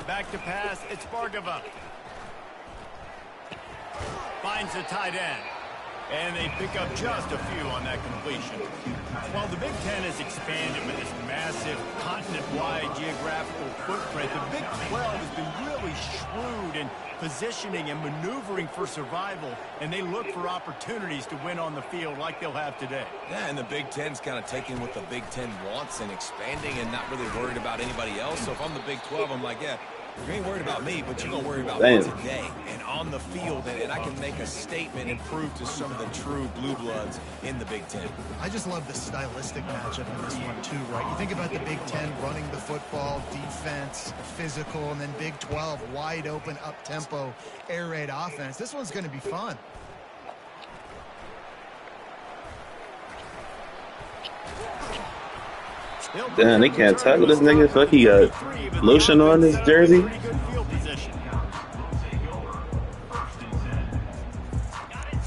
Back to pass, it's Bargava. Finds the tight end. And they pick up just a few on that completion. While the Big Ten has expanded with this massive continent-wide geographical footprint, the Big 12 has been really shrewd in positioning and maneuvering for survival, and they look for opportunities to win on the field like they'll have today. Yeah, and the Big Ten's kind of taking what the Big Ten wants and expanding and not really worried about anybody else. So if I'm the Big 12, I'm like, yeah, you ain't worried about me, but you're going to worry about me today and on the field, and I can make a statement and prove to some of the true blue bloods in the Big Ten. I just love the stylistic matchup in this one, too, right? You think about the Big Ten running the football, defense, physical, and then Big 12, wide open, up-tempo, air raid offense. This one's going to be fun. Damn, they can't tackle this nigga. Fuck, he got lotion on his jersey.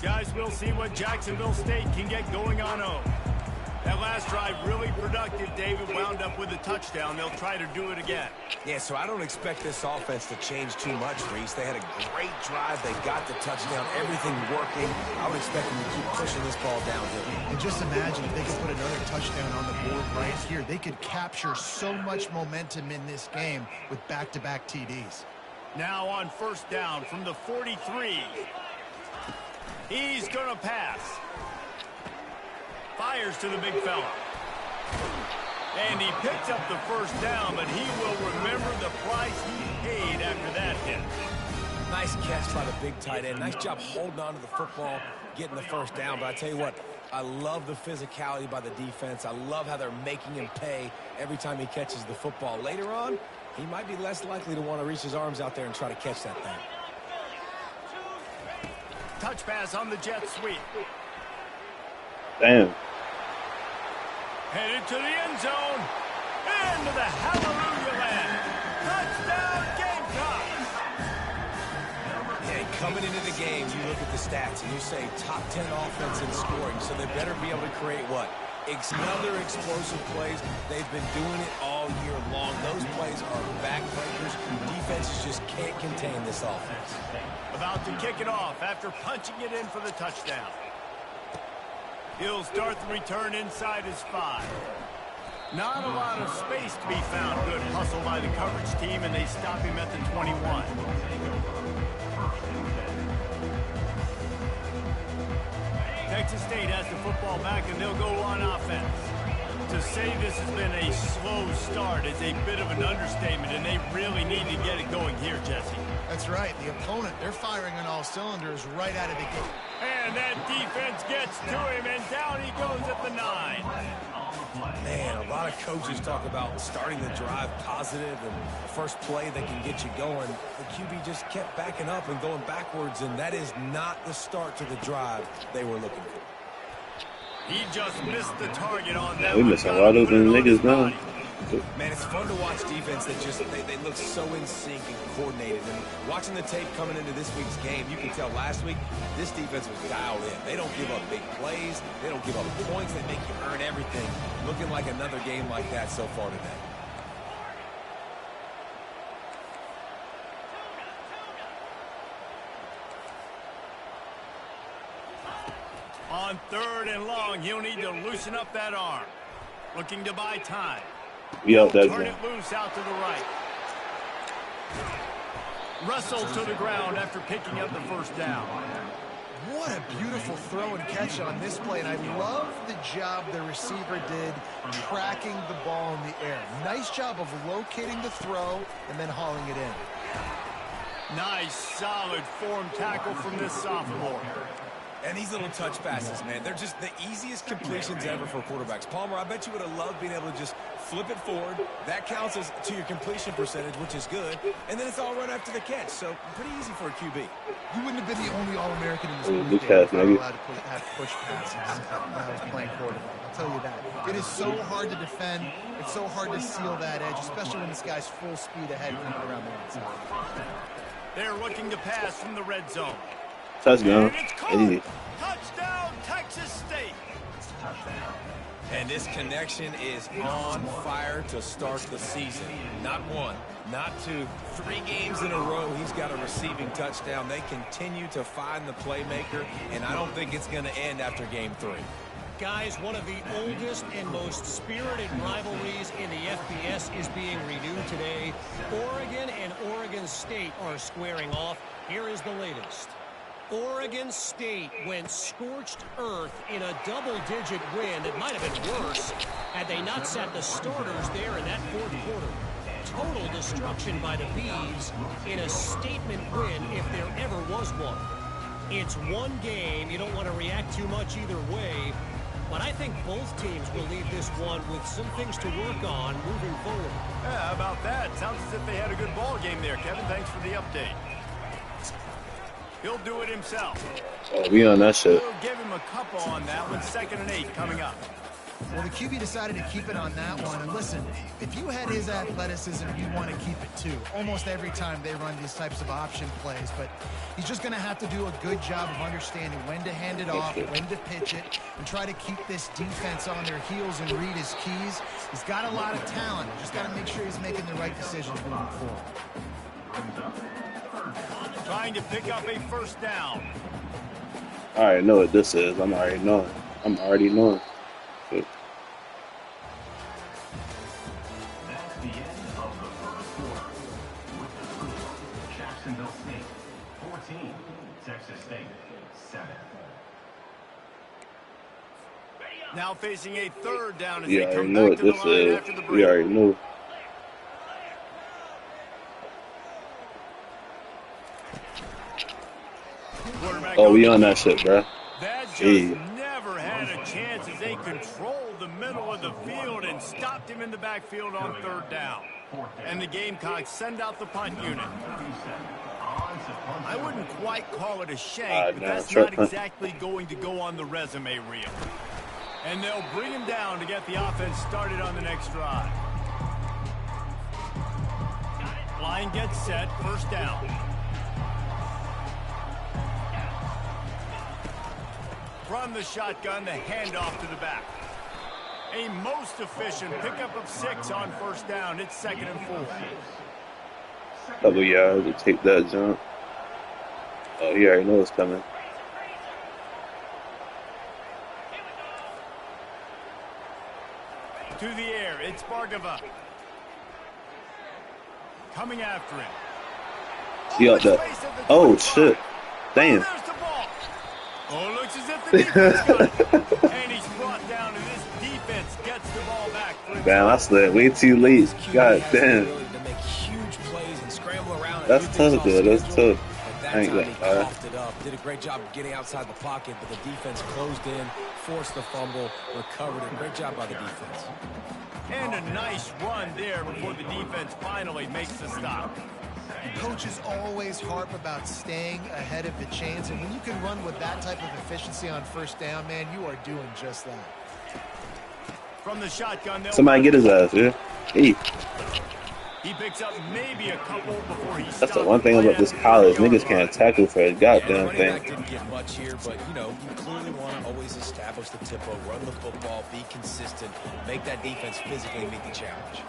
Guys, we'll see what Jacksonville State can get going on home. That last drive really productive. David wound up with a touchdown. They'll try to do it again. Yeah, so I don't expect this offense to change too much, Reese. They had a great drive. They got the touchdown. Everything working. I would expect them to keep pushing this ball downhill. And just imagine if they could put another touchdown on the board right here. They could capture so much momentum in this game with back-to-back TDs. Now on first down from the 43. He's going to pass. Fires to the big fella. And he picks up the first down, but he will remember the price he paid after that hit. Nice catch by the big tight end. Nice job holding on to the football, getting the first down. But I tell you what, I love the physicality by the defense. I love how they're making him pay every time he catches the football. Later on, he might be less likely to want to reach his arms out there and try to catch that thing. Touch pass on the jet sweep. Damn. Headed to the end zone. Into the hallelujah land. Touchdown Gamecocks. Yeah, coming into the game, you look at the stats and you say top 10 offense in scoring, so they better be able to create what? Another explosive plays. They've been doing it all year long. Those plays are backbreakers. Defenses just can't contain this offense. About to kick it off after punching it in for the touchdown. He'll start the return inside his 5. Not a lot of space to be found. Good hustle by the coverage team, and they stop him at the 21. Texas State has the football back, and they'll go on offense. To say this has been a slow start is a bit of an understatement, and they really need to get it going here, Jesse. That's right. The opponent, they're firing on all cylinders right out of the gate. And that defense gets to him, and down he goes at the 9. Man, a lot of coaches talk about starting the drive positive and the first play that can get you going. The QB just kept backing up and going backwards, and that is not the start to the drive they were looking for. He just missed the target on that. We missing wide open niggas now. Man, it's fun to watch defense that just, they look so in sync and coordinated. And watching the tape coming into this week's game, you can tell last week, this defense was dialed in. They don't give up big plays. They don't give up points. They make you earn everything. Looking like another game like that so far today. On 3rd and long, he'll need to loosen up that arm. Looking to buy time. We out that Turn it loose out to the right. Wrestled to the ground after picking up the first down. What a beautiful throw and catch on this play, and I love the job the receiver did tracking the ball in the air. Nice job of locating the throw and then hauling it in. Nice, solid form tackle from this sophomore. And these little touch passes, man, they're just the easiest completions ever for quarterbacks. Palmer, I bet you would have loved being able to just flip it forward. That counts as to your completion percentage, which is good. And then it's all right after the catch, so pretty easy for a QB. You wouldn't have been the only All-American in this league Good pass, allowed to have push passes when I was playing quarterback. I'll tell you that. It is so hard to defend. It's so hard to seal that edge, especially when this guy's full speed ahead coming around the inside. They're looking to pass from the red zone. Touchdown. Touchdown, Texas State. And this connection is on fire to start the season. Not one, not two, 3 games in a row he's got a receiving touchdown. They continue to find the playmaker, and I don't think it's going to end after game 3. Guys, one of the oldest and most spirited rivalries in the FBS is being renewed today. Oregon and Oregon State are squaring off. Here is the latest. Oregon State went scorched earth in a double-digit win. It might have been worse had they not sat the starters there in that fourth quarter. Total destruction by the Beavs in a statement win if there ever was one. It's one game. You don't want to react too much either way. But I think both teams will leave this one with some things to work on moving forward. Yeah, how about that? Sounds as if they had a good ball game there, Kevin. Thanks for the update. He'll do it himself. Oh, we on that shit. We'll give him a couple on that one. 2nd and 8 coming up. Well, the QB decided to keep it on that one. And listen, if you had his athleticism, you'd want to keep it too. Almost every time they run these types of option plays. But he's just going to have to do a good job of understanding when to hand it off, when to pitch it, and try to keep this defense on their heels and read his keys. He's got a lot of talent. Just got to make sure he's making the right decisions moving forward. Trying to pick up a 1st down. I already know what this is. I'm already knowing. Shit. That's the end of the first quarter. With the score, Jacksonville State 14, Texas State 7. Now facing a 3rd down as Yeah, I they already come know back what to the this line is. after the break. We already know. Oh, we on that shit, bruh. That just never had a chance as they controlled the middle of the field and stopped him in the backfield on 3rd down. And the Gamecocks send out the punt unit. I wouldn't quite call it a shank, but that's not exactly going to go on the resume reel. And they'll bring him down to get the offense started on the next drive. Line gets set, 1st down. From the shotgun, the handoff to the back. A most efficient pickup of 6 on 1st down. It's 2nd and 4. Couple yards to take that jump. Oh, he already knows it's coming. To the air, it's Bargava. Coming after him. He up there. Oh, shit. Damn. Oh, looks as if the defense got it. And he's brought down, and this defense gets the ball back. Man, I slid way too late. God damn. That's tough, though. That's tough. I ain't gonna lie. Did a great job of getting outside the pocket, but the defense closed in, forced the fumble, recovered it. Great job by the defense. And a nice run there before the defense finally makes the stop. Coaches always harp about staying ahead of the chains, and when you can run with that type of efficiency on 1st down, man, you are doing just that. From the shotgun, somebody get his ass, yeah. Hey. He picks up maybe a couple before he stops. That's the one thing about this college. Niggas can't tackle for a goddamn thing. Didn't get much here, but you clearly want to always establish the tempo, run the football, be consistent, make that defense physically meet the challenge.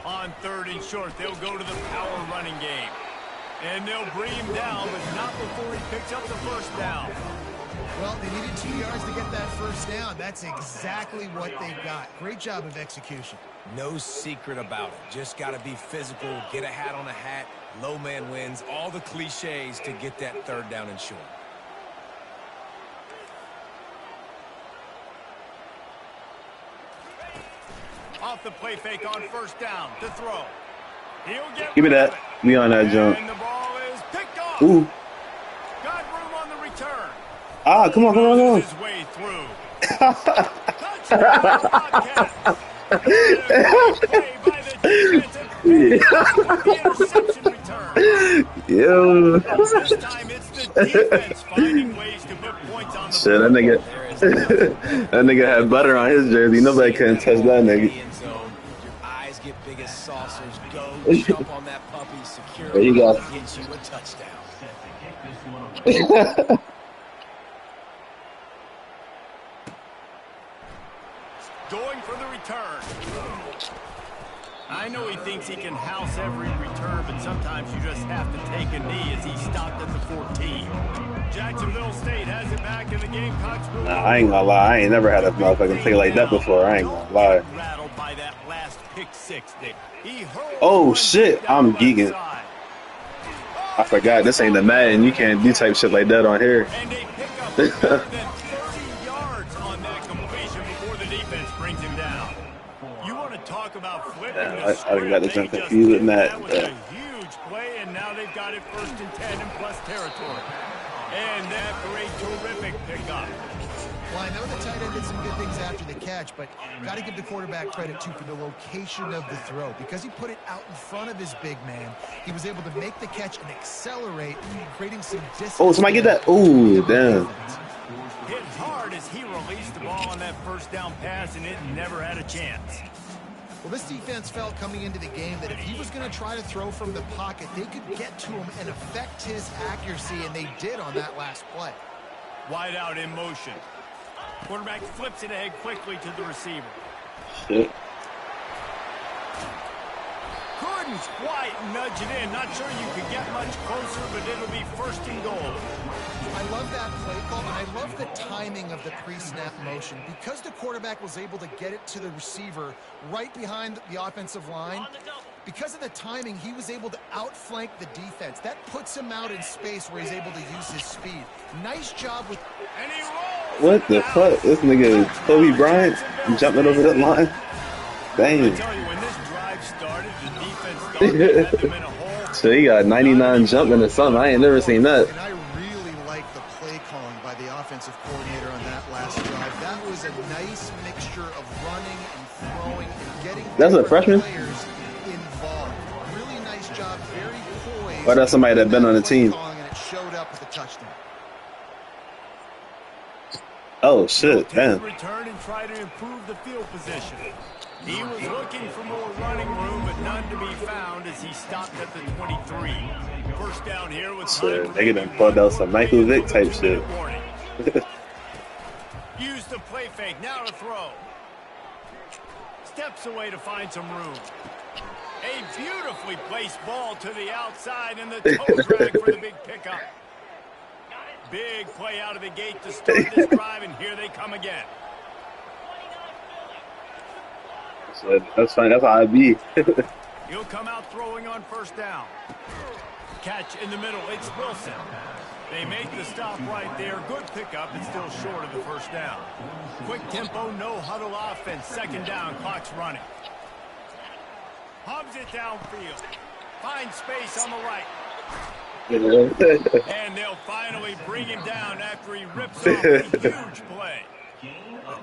On 3rd and short, they'll go to the power running game. And they'll bring him down, but not before he picks up the 1st down. Well, they needed 2 yards to get that 1st down. That's exactly what they got. Great job of execution. No secret about it. Just got to be physical, get a hat on a hat, low man wins, all the cliches to get that 3rd down and short. Off the play fake on 1st down to throw. He'll get give me that. We on that jump. And the ball is picked off. Ooh. Got room on the return. Ah, come on, come on, come on. His way through. Touchdown, Bobcats. Play by the interception return. Yo. This time it's the defense finding ways to put points on the shit, that nigga. That nigga had butter on his jersey. Nobody couldn't touch that nigga. Your eyes get big as saucers. Go jump on that puppy, secure There you go. Gets you a touchdown. I know he thinks he can house every return, but sometimes you just have to take a knee as he stopped at the 14. Jacksonville State has it back in the Gamecocks. Nah, I ain't gonna lie. I ain't never had a motherfucking play like that before. I ain't gonna lie. Rattled by that last pick six. Oh, shit. I'm geeking. I forgot. This ain't the Madden. You can't do type shit like that on here. And they pick up better than 30 yards on that completion before the defense brings him down. You want to talk about flipping the script. I got to jump confused with that. That was a huge play, and now they've got it 1st and 10 in plus territory. And after a terrific pickup. Well, I know the tight end did some good things after the catch, but got to give the quarterback credit, too, for the location of the throw. Because he put it out in front of his big man, he was able to make the catch and accelerate, creating some distance. Oh, somebody get that? Ooh, damn. Hit hard as he released the ball on that first down pass, and it never had a chance. Well, this defense felt coming into the game that if he was going to try to throw from the pocket, they could get to him and affect his accuracy, and they did on that last play. Wide out in motion. Quarterback flips it ahead quickly to the receiver. Shit. Couldn't quite nudge it in. Not sure you could get much closer, but it'll be 1st and goal. I love that play call, and I love the timing of the pre-snap motion. Because the quarterback was able to get it to the receiver right behind the offensive line, because of the timing, he was able to outflank the defense. That puts him out in space where he's able to use his speed. Nice job with... And he rolls. What the fuck? This nigga Kobe Bryant jumping over that line? Dang. I tell you, when this drive started, the defense thought they had them in a hole. So he got 99 jumping or something. I ain't never seen that. And I really like the play calling by the offensive coordinator on that last drive. That was a nice mixture of running and throwing and getting That's a freshman? players involved. Really nice job, very poised. Or that's somebody that been on the team. And it showed up with a touchdown. Oh, shit. Damn. Return and try to improve the field position. He was looking for more running room, but none to be found as he stopped at the 23. First down here with Shit, nigga done pulled out some Michael Vick type shit. Use the play fake, now to throw. Steps away to find some room. A beautifully placed ball to the outside, and the toe drag for the big pickup. Big play out of the gate to start this drive, and here they come again. So that's fine. That's how I be. He'll come out throwing on 1st down. Catch in the middle. It's Wilson. They make the stop right there. Good pickup, but still short of the 1st down. Quick tempo, no huddle offense. 2nd down, clock's running. Hubs it downfield. Finds space on the right. And they'll finally bring him down after he rips off a huge play.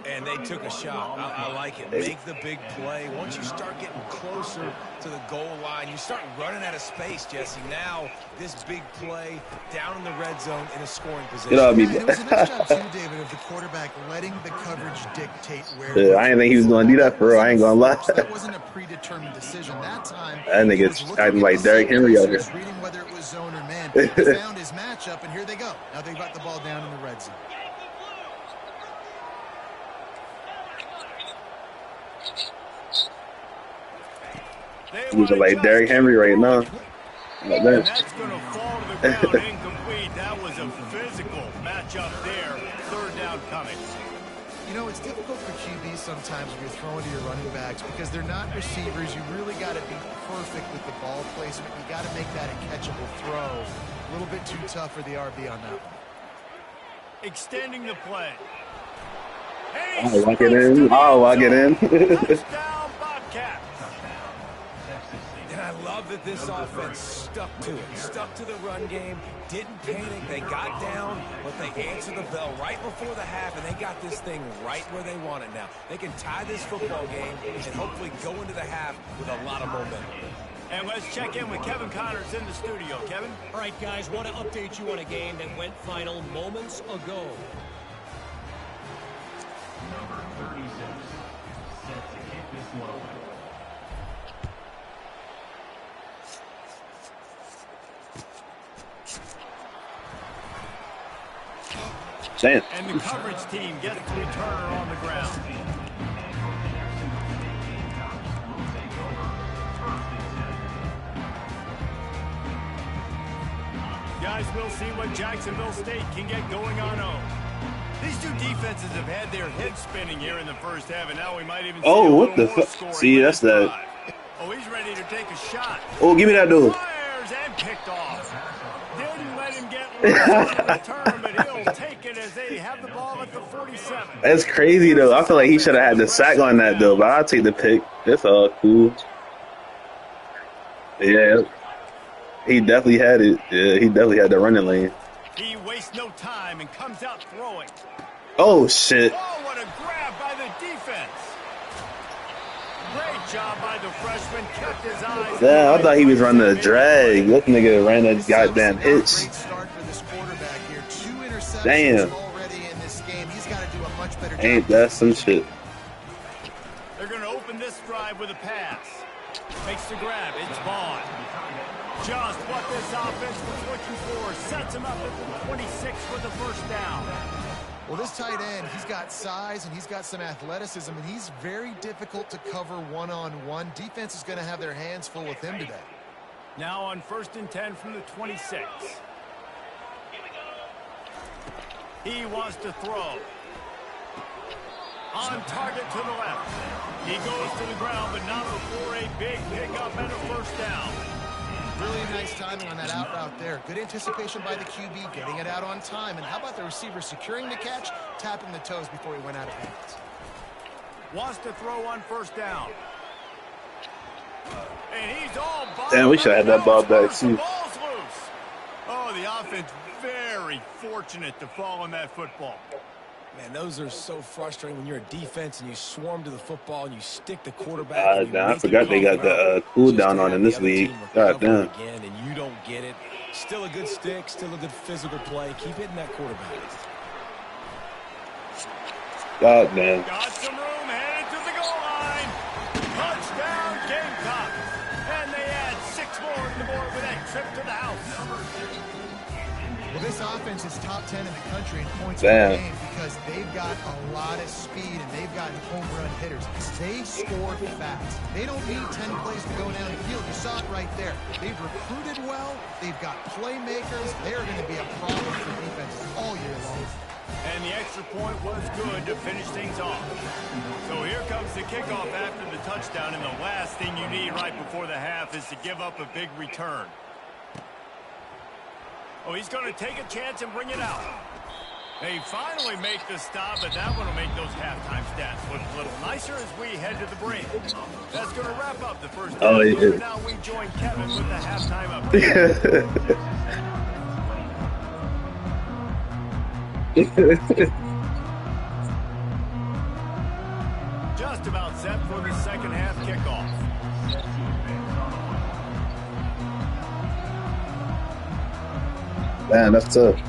And they took a shot. I like it. Make the big play. Once you start getting closer to the goal line, you start running out of space, Jesse. Now, this big play down in the red zone in a scoring position. It was a nice job, too, David, of the quarterback letting the coverage dictate where... Yeah, I didn't think he was going to do that for real. I ain't going to lie. That wasn't a predetermined decision. That time... That nigga's acting like Derrick Henry out here. Reading whether it was zone or man. He found his matchup, and here they go. Now they've got the ball down in the red zone. He was like Derrick Henry right now. Like that. That's going to fall to the ground incomplete. That was a physical matchup there. 3rd down coming. You know, it's difficult for QBs sometimes when you're throwing to your running backs because they're not receivers. You really got to be perfect with the ball placement. You got to make that a catchable throw. A little bit too tough for the RB on that one. Extending the play. I'll walk it in. I'll walk it in. Touchdown, Bobcats. And I love that this offense stuck to it. Stuck to the run game. Didn't panic. They got down, but they answered the bell right before the half, and they got this thing right where they want it now. They can tie this football game and hopefully go into the half with a lot of momentum. And let's check in with Kevin Connors in the studio. Kevin? All right, guys, want to update you on a game that went final moments ago. Number 36, set to kick this one away. Damn. And the coverage team gets the returner on the ground. Guys, we'll see what Jacksonville State can get going on home. These two defenses have had their heads spinning here in the first half, and now we might even see a what the little more fuck? scoring. See, that's that. Drive. Oh, he's ready to take a shot. Oh, give me that dude. Fires and picked off. Didn't let him get loose on the return, but he'll take it as they have the ball at the 47. That's crazy, though. I feel like he should have had the sack on that, though, but I'll take the pick. It's all cool. Yeah. He definitely had it. Yeah, he definitely had the running lane. He wastes no time and comes out throwing. Oh, shit. Oh, what a grab by the defense. Great job by the freshman. Kept his eyes. Yeah, I thought he was running a drag. That nigga ran a goddamn hitch. Great start for this quarterback here. 2 interceptions Damn. already in this game. He's got to do a much better job. Ain't that some shit? They're going to open this drive with a pass. Makes the grab. It's Vaughn. Just what this offense was looking for. Sets him up at the 26 with the first down. Well, this tight end, he's got size and he's got some athleticism, and he's very difficult to cover one-on-one. Defense is going to have their hands full with him today. Now on 1st and 10 from the 26. He wants to throw. On target to the left. He goes to the ground, but not before a big pickup and a first down. Really nice timing on that out route there. Good anticipation by the QB, getting it out on time. And how about the receiver securing the catch, tapping the toes before he went out of bounds. Wants to throw on 1st down. And he's all ball. Damn, we should have had that ball back, too. The ball's loose. Oh, the offense very fortunate to fall on that football. Man, those are so frustrating when you're a defense and you swarm to the football and you stick the quarterback. I forgot they got the cool down on in this league. God damn. Again, and you don't get it. Still a good stick, still a good physical play. Keep hitting that quarterback. God damn. Got some room, headed to the goal line. Touchdown, Gamecocks. And they add 6 more to the board with that trip to the house. Well, this offense is top 10 in the country in points Damn. per game because they've got a lot of speed and they've got home run hitters. They score fast. They don't need 10 plays to go down the field. You saw it right there. They've recruited well. They've got playmakers. They're going to be a problem for defenses all year long. And the extra point was good to finish things off. So here comes the kickoff after the touchdown, and the last thing you need right before the half is to give up a big return. Oh, he's going to take a chance and bring it out. They finally make the stop, but that one will make those halftime stats look a little nicer as we head to the break. That's going to wrap up the first half. Oh, yeah. Now we join Kevin with the halftime update. Just about set for the second half kickoff. Man, that's tough.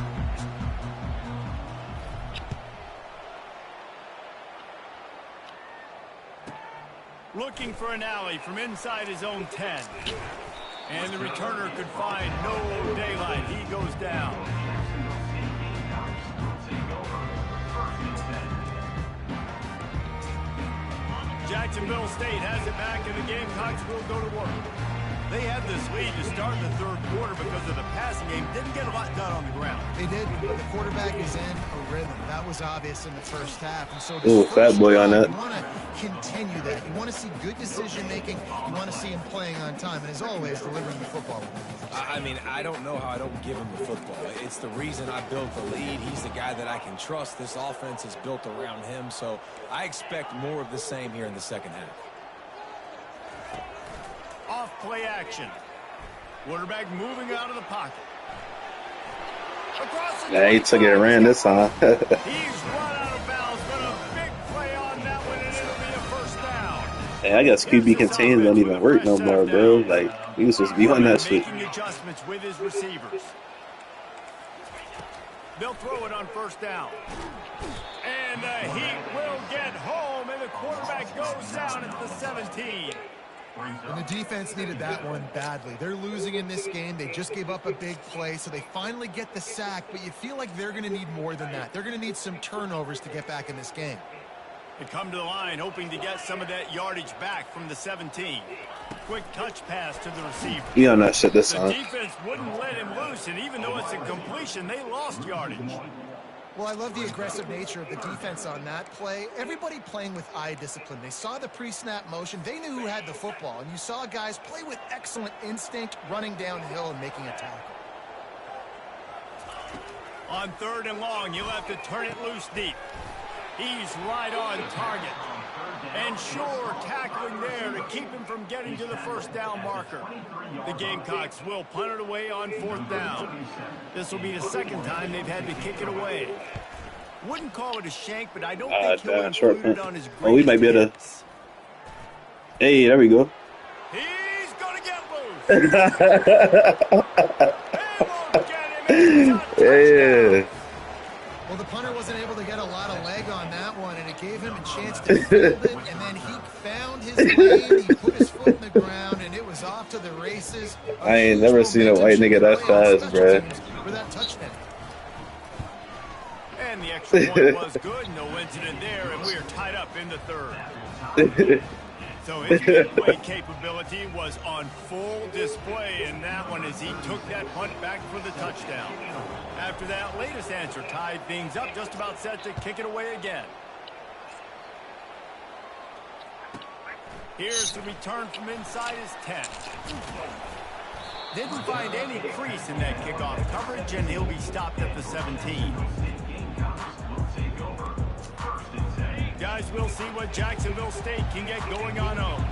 Looking for an alley from inside his own 10. And the returner could find no daylight. He goes down. Jacksonville State has it back, and the Gamecocks will go to work. They had this lead to start the third quarter because of the passing game. Didn't get a lot done on the ground. They did. The quarterback is in a rhythm. That was obvious in the first half. And so Ooh, fat boy on that. You want to continue that. You want to see good decision-making. You want to see him playing on time. And as always, delivering the football. I mean, I don't know how I don't give him the football. It's the reason I built the lead. He's the guy that I can trust. This offense is built around him. So I expect more of the same here in the second half. Off play action. Quarterback moving out of the pocket. Across the Yeah, he took it and ran this time. He's run out of bounds, but a big play on that one, and it'll be a first down. Hey, I guess QB contains don't even work no more, bro. Like, he was supposed to be on that shit. Making adjustments with his receivers. They'll throw it on first down. And the Heat will get home, and the quarterback goes down at the 17. And the defense needed that one badly. They're losing in this game. They just gave up a big play, so they finally get the sack, but you feel like they're going to need more than that. They're going to need some turnovers to get back in this game. They come to the line hoping to get some of that yardage back from the 17. quick touch pass to the receiver. He on that shit this The time. defense wouldn't let him loose, and even though it's a completion, they lost yardage. Well, I love the aggressive nature of the defense on that play. Everybody playing with eye discipline. They saw the pre-snap motion. They knew who had the football. And you saw guys play with excellent instinct, running downhill and making a tackle. On 3rd and long, you'll have to turn it loose deep. He's right on target. And sure, tackling there to keep him from getting to the first down marker. The Gamecocks will punt it away on 4th down. This will be the 2nd time they've had to kick it away. Wouldn't call it a shank, but I don't think he'll include it on his greatest. Oh, we might be able to. Hey, there we go. He's going to get loose. They won't get him. Yeah. Well, the punter wasn't able to get a lot of leg on that one, and it gave him a chance to field it, and then he found his lane, he put his foot in the ground, and it was off to the races. I ain't never seen a white nigga that fast, bruh. For that touchdown. And the extra point was good, no incident there, and we are tied up in the 3rd. So his big play capability was on full display in that one as he took that punt back for the touchdown. After that latest answer tied things up, just about set to kick it away again. Here's the return from inside his 10. Didn't find any crease in that kickoff coverage, and he'll be stopped at the 17. Guys, we'll see what Jacksonville State can get going on home.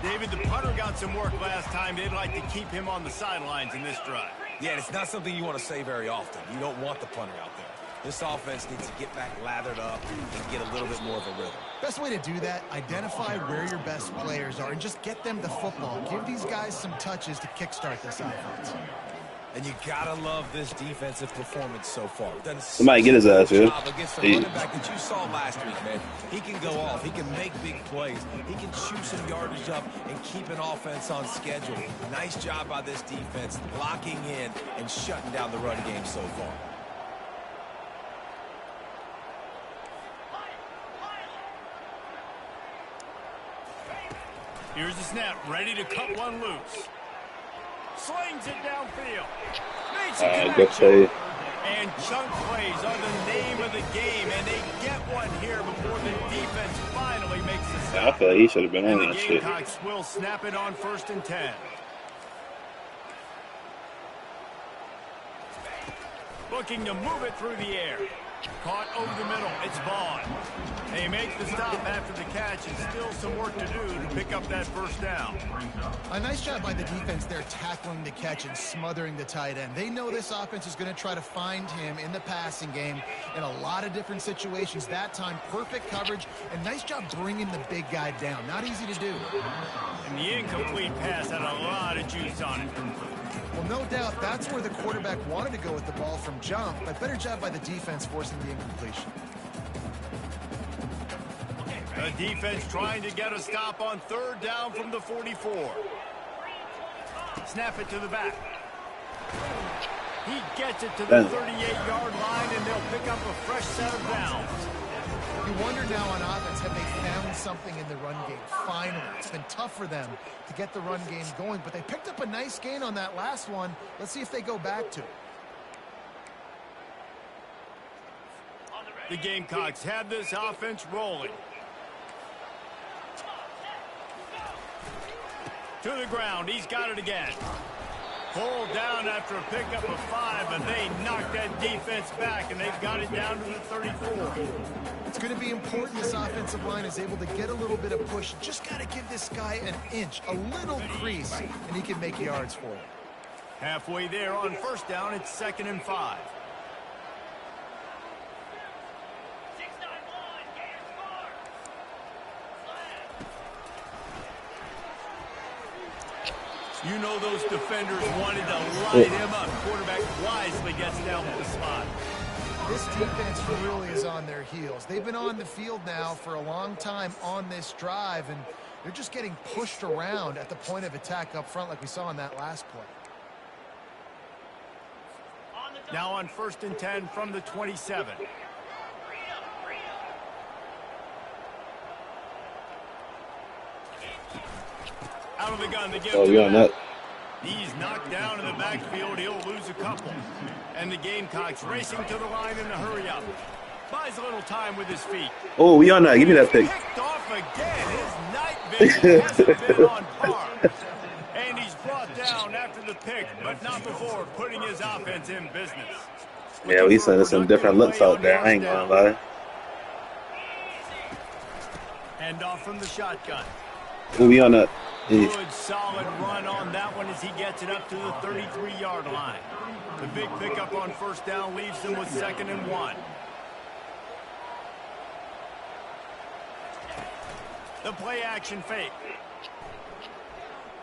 David, the punter got some work last time. They'd like to keep him on the sidelines in this drive. Yeah, it's not something you want to say very often. You don't want the punter out there. This offense needs to get back lathered up and get a little bit more of a rhythm. Best way to do that, identify where your best players are and just get them the football. Give these guys some touches to kickstart this offense. And you gotta love this defensive performance so far. Somebody get his ass, dude. Against the running back that you saw last week, man. He can go off. He can make big plays. He can chew some yardage up and keep an offense on schedule. Nice job by this defense locking in and shutting down the run game so far. Here's the snap, ready to cut one loose. Slings it downfield. Makes a Good play. And chunk plays are the name of the game, and they get one here before the defense finally makes the stop. I feel like he should have been on And that the shit. Gamecocks will snap it on 1st and 10. Looking to move it through the air. Caught over the middle. It's Vaughn. They make the stop after the catch, and still some work to do to pick up that first down. A nice job by the defense there tackling the catch and smothering the tight end. They know this offense is going to try to find him in the passing game in a lot of different situations. That time, perfect coverage, and nice job bringing the big guy down. Not easy to do. And the incomplete pass had a lot of juice on it. Well, no doubt that's where the quarterback wanted to go with the ball from jump, but better job by the defense forcing the incompletion. The defense trying to get a stop on 3rd down from the 44. Snap it to the back. He gets it to the 38-yard line, and they'll pick up a fresh set of downs. You wonder now on offense, have they found something in the run game? Finally, it's been tough for them to get the run game going, but they picked up a nice gain on that last one. Let's see if they go back to it. The Gamecocks have this offense rolling. To the ground, he's got it again. Pulled down after a pickup of 5, and they knocked that defense back, and they've got it down to the 34. It's going to be important this offensive line is able to get a little bit of push. Just got to give this guy an inch, a little crease, and he can make yards for it. Halfway there on 1st down, it's 2nd and 5. You know those defenders wanted to light him up. Quarterback wisely gets down with the spot. This defense really is on their heels. They've been on the field now for a long time on this drive, and they're just getting pushed around at the point of attack up front like we saw in that last play. Now on 1st and 10 from the 27. Out of the gun to give Oh, to you're the on back. that. He's knocked down in the backfield. He'll lose a couple. And the Gamecocks racing to the line in the hurry up. Buys a little time with his feet. Oh, we on that. Give me that pick. Picked off again. His night vision hasn't been on par. And he's brought down after the pick, but not before putting his offense in business. Yeah, we sending some different looks out there. I ain't gonna lie. Hand off from the shotgun. Oh, we on that. Yeah. Good solid run on that one as he gets it up to the 33-yard line. The big pickup on first down leaves them with 2nd and 1. The play action fake.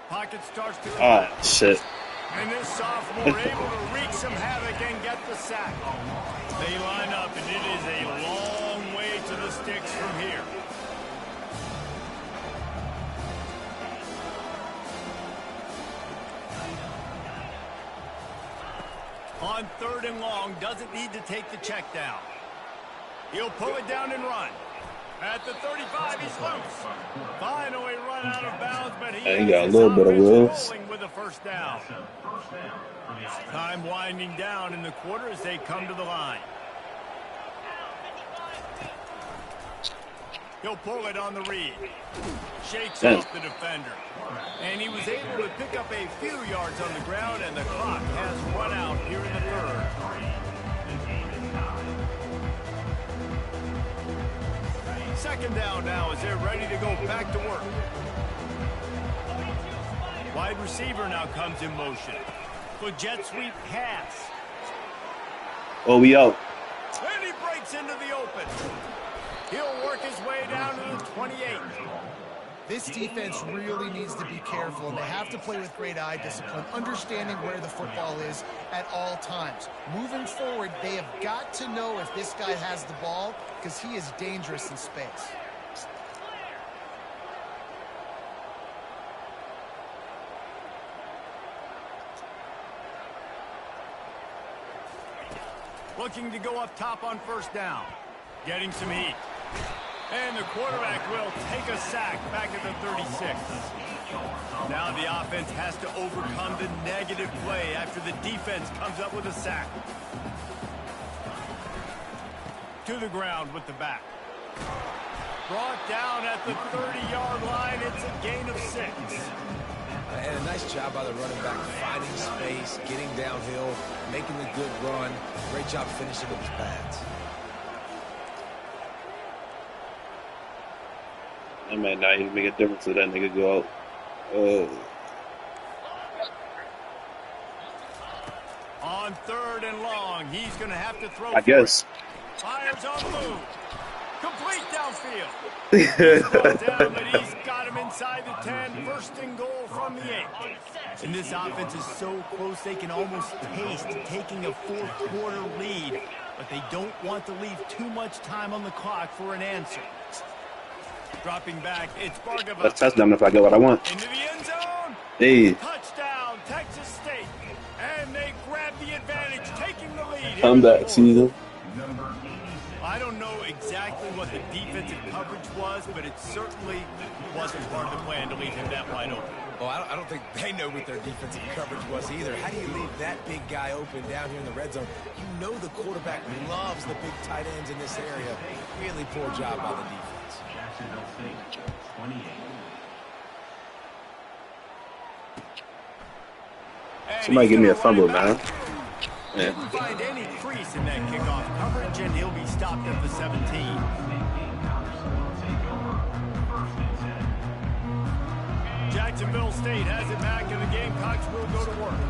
Pocket starts to the left. Shit. And this sophomore able to wreak some havoc and get the sack. They line up, and it is a long way to the sticks from here. On 3rd and long, doesn't need to take the check down. He'll pull it down and run. At the 35, he's loose. Finally run out of bounds, but he got a little bit of wheels. with a first down. Time winding down in the quarter as they come to the line. He'll pull it on the read. Shakes off the defender. And he was able to pick up a few yards on the ground, and the clock has run out here in the 3rd. Second down now as they're ready to go back to work. Wide receiver now comes in motion. For jet sweep pass. Oh, we out. And he breaks into the open. He'll work his way down to the 28. This defense really needs to be careful, and they have to play with great eye discipline, understanding where the football is at all times. Moving forward, they have got to know if this guy has the ball, because he is dangerous in space. Looking to go up top on first down. Getting some heat. And the quarterback will take a sack back at the 36. Now the offense has to overcome the negative play after the defense comes up with a sack. To the ground with the back. Brought down at the 30-yard line. It's a gain of 6. And a nice job by the running back, finding space, getting downhill, making the good run. Great job finishing with his pads. That might not even make a difference if that nigga go out. On 3rd and long, he's going to have to throw. I guess. Fires on the move. Complete downfield. He's brought down, but he's got him inside the 10. 1st and goal from the 8. And this offense is so close they can almost taste taking a 4th-quarter lead. But they don't want to leave too much time on the clock for an answer. Dropping back, it's Bargava. That's touchdown if I get what I want. Into the end zone. Hey. Touchdown, Texas State. And they grab the advantage, taking the lead. Comeback season. I don't know exactly what the defensive coverage was, but it certainly wasn't part of the plan to leave him that wide open. Well, I don't think they know what their defensive coverage was either. How do you leave that big guy open down here in the red zone? You know the quarterback loves the big tight ends in this area. Really poor job by the defense. Jacksonville State, 28. Somebody give me a fumble, man. Yeah. Didn't find any crease in that kickoff coverage, and he'll be stopped at the 17. Jacksonville State has it back, and the Gamecocks will go to work.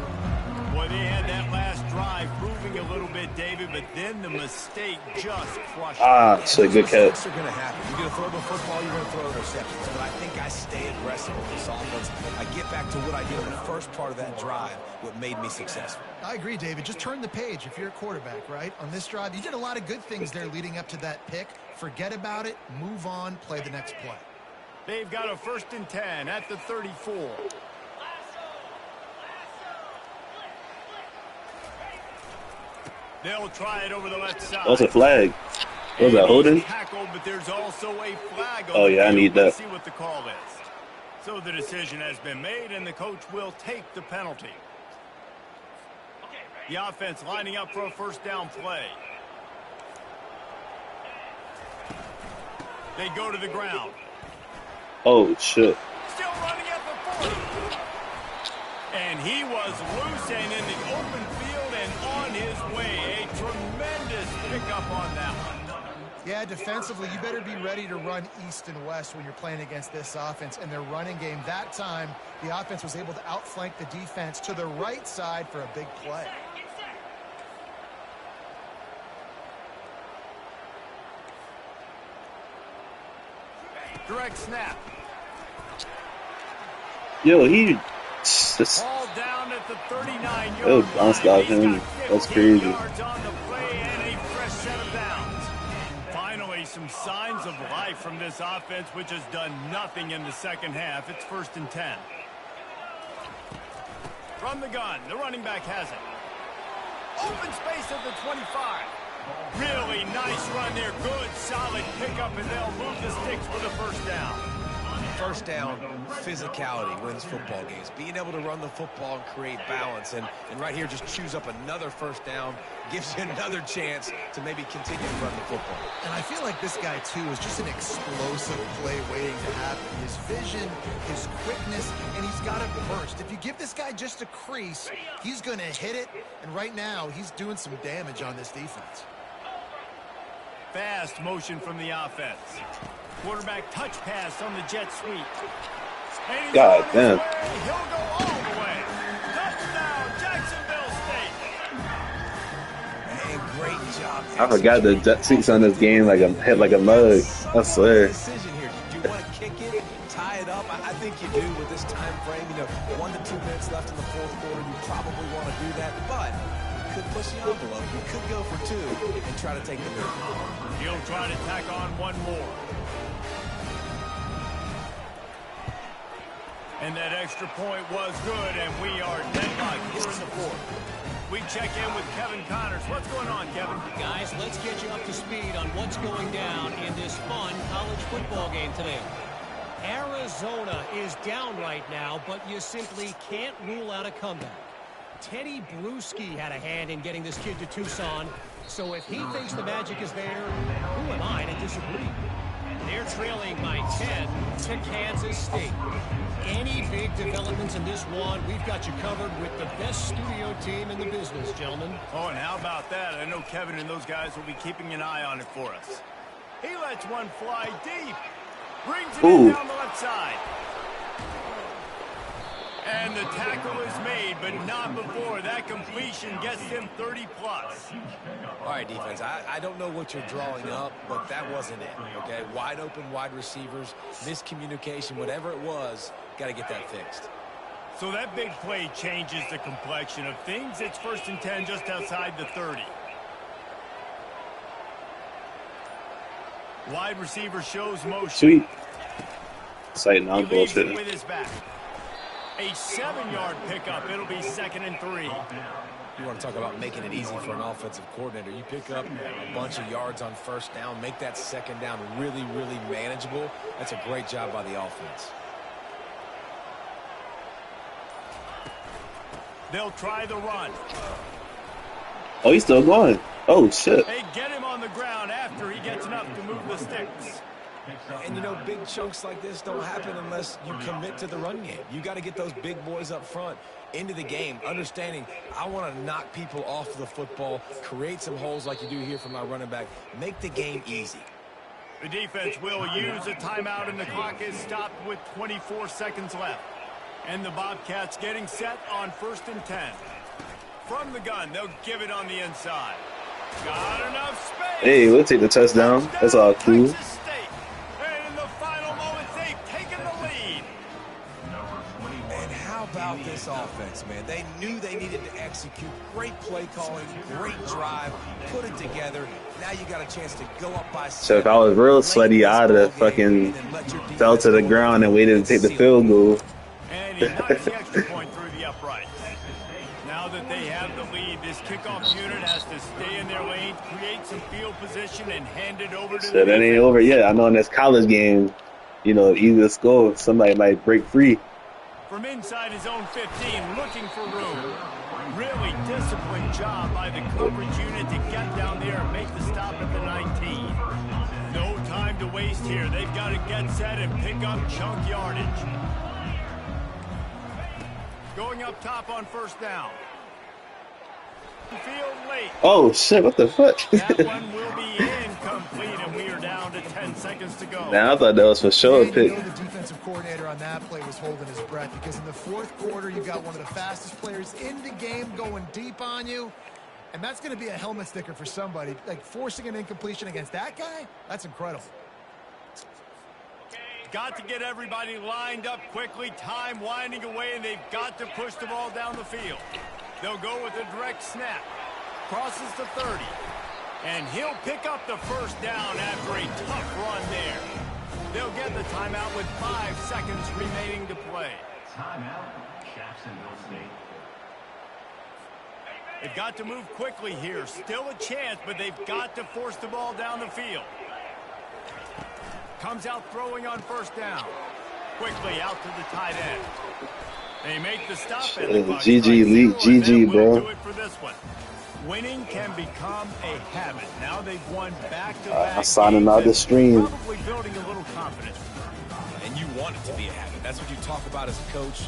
Boy, they had that last drive proving a little bit, David, but then the mistake just crushed them. It's a good catch. Mistakes are going to happen. You're going to throw the football, you're going to throw interceptions. But I think I stay aggressive with this offense. I get back to what I did in the first part of that drive, what made me successful. I agree, David. Just turn the page if you're a quarterback, right? On this drive, you did a lot of good things there leading up to that pick. Forget about it, move on, play the next play. They've got a 1st and 10 at the 34. They'll try it over the left side. That was a flag. Was that holding? Tackled, but there's also a flag on Oh, yeah, I need that. Let's see what the call is. So the decision has been made, and the coach will take the penalty. The offense lining up for a first down play. They go to the ground. Oh, shit. Still running at the 40. And he was loose and in the open field and on his way. A tremendous pickup on that one. Yeah, defensively, you better be ready to run east and west when you're playing against this offense and their running game. That time, the offense was able to outflank the defense to the right side for a big play. Direct snap. Yo, he just Ball down at the 39-yard it bounced off him. That's crazy. yards on the play and a fresh set of downs. Finally, some signs of life from this offense, which has done nothing in the second half. It's 1st and 10. From the gun, the running back has it. Open space at the 25. Really nice run there. Good, solid pickup, and they'll move the sticks for the first down. First down, physicality wins football games. Being able to run the football and create balance. And right here, just choose up another first down. Gives you another chance to maybe continue to run the football. And I feel like this guy, too, is just an explosive play waiting to happen. His vision, his quickness, and he's got a burst. If you give this guy just a crease, he's going to hit it. And right now, he's doing some damage on this defense. Fast motion from the offense. Quarterback touch pass on the jet sweep. And he's God on his damn. way. He'll go all the way. Touchdown, Jacksonville State. And great job. I forgot the jet seats on this game like a hit like a mug. I swear. Decision here. Do you want to kick it, tie it up? I think you do with this time frame. 1 to 2 minutes left in the fourth quarter. You probably want to do that, but you could push the envelope. You could go for 2 and try to take the lead. He'll try to tack on one more. And that extra point was good, and we are deadlocked here in the fourth. We check in with Kevin Connors. What's going on, Kevin? Guys, let's get you up to speed on what's going down in this fun college football game today. Arizona is down right now, but you simply can't rule out a comeback. Teddy Bruschi had a hand in getting this kid to Tucson, so if he thinks the magic is there, who am I to disagree? They're trailing by 10 to Kansas State. Any big developments in this one, we've got you covered with the best studio team in the business, gentlemen. Oh, and how about that? I know Kevin and those guys will be keeping an eye on it for us. He lets one fly deep. Brings it in down the left side. And the tackle is made, but not before. That completion gets him 30-plus. All right, defense, I don't know what you're drawing up, but that wasn't it, okay? Wide open wide receivers, miscommunication, whatever it was, got to get that fixed. So that big play changes the complexion of things. It's 1st and 10 just outside the 30. Wide receiver shows motion. Sweet. Sight non He leaves it bullshit. with his back. A 7-yard pickup. It'll be 2nd and 3. You want to talk about making it easy for an offensive coordinator. You pick up a bunch of yards on first down, make that second down really, really manageable. That's a great job by the offense. They'll try the run. Oh, he's still going. Oh, shit. They get him on the ground after he gets enough to move the sticks. And, big chunks like this don't happen unless you commit to the run game. You got to get those big boys up front into the game, understanding I want to knock people off the football, create some holes like you do here for my running back, make the game easy. The defense will use a timeout, and the clock is stopped with 24 seconds left. And the Bobcats getting set on 1st and 10. From the gun, they'll give it on the inside. Got enough space. Hey, we'll take the touchdown. That's all cool. Texas State. And in the final moments, they've taken the lead. And how about this offense, man? They knew they needed to execute. Great play calling, great drive, put it together. Now you got a chance to go up by 7. So if I was real sweaty, I'd have fucking fell to the ground and waited to take the field goal. And he knocks the extra point through the upright. Now that they have the lead, this kickoff unit has to stay in their lane, create some field position, and hand it over to So the that ain't defense. over yet. I know in this college game, You know, either score, somebody might break free. From inside his own 15, looking for room. Really disciplined job by the coverage unit to get down there and make the stop at the 19. No time to waste here. They've got to get set and pick up chunk yardage. Going up top on first down. Field late. Oh shit! What the fuck? That one will be incomplete, and we are down to 10 seconds to go. Now I thought that was for sure. And you know the defensive coordinator on that play was holding his breath because in the fourth quarter, you got one of the fastest players in the game going deep on you. And that's going to be a helmet sticker for somebody. Like, forcing an incompletion against that guy, that's incredible. Got to get everybody lined up quickly. Time winding away, and they've got to push the ball down the field. They'll go with a direct snap. Crosses to 30. And he'll pick up the first down after a tough run there. They'll get the timeout with 5 seconds remaining to play. Timeout, Jacksonville State. They've got to move quickly here. Still a chance, but they've got to force the ball down the field. Comes out throwing on first down. Quickly out to the tight end. They make the stop. GG, Leek, GG, bro. Do it for this one. Winning can become a habit. Now they've won back-to-back. I'm signing out the stream. Probably building a little confidence. And you want it to be a habit. That's what you talk about as a coach.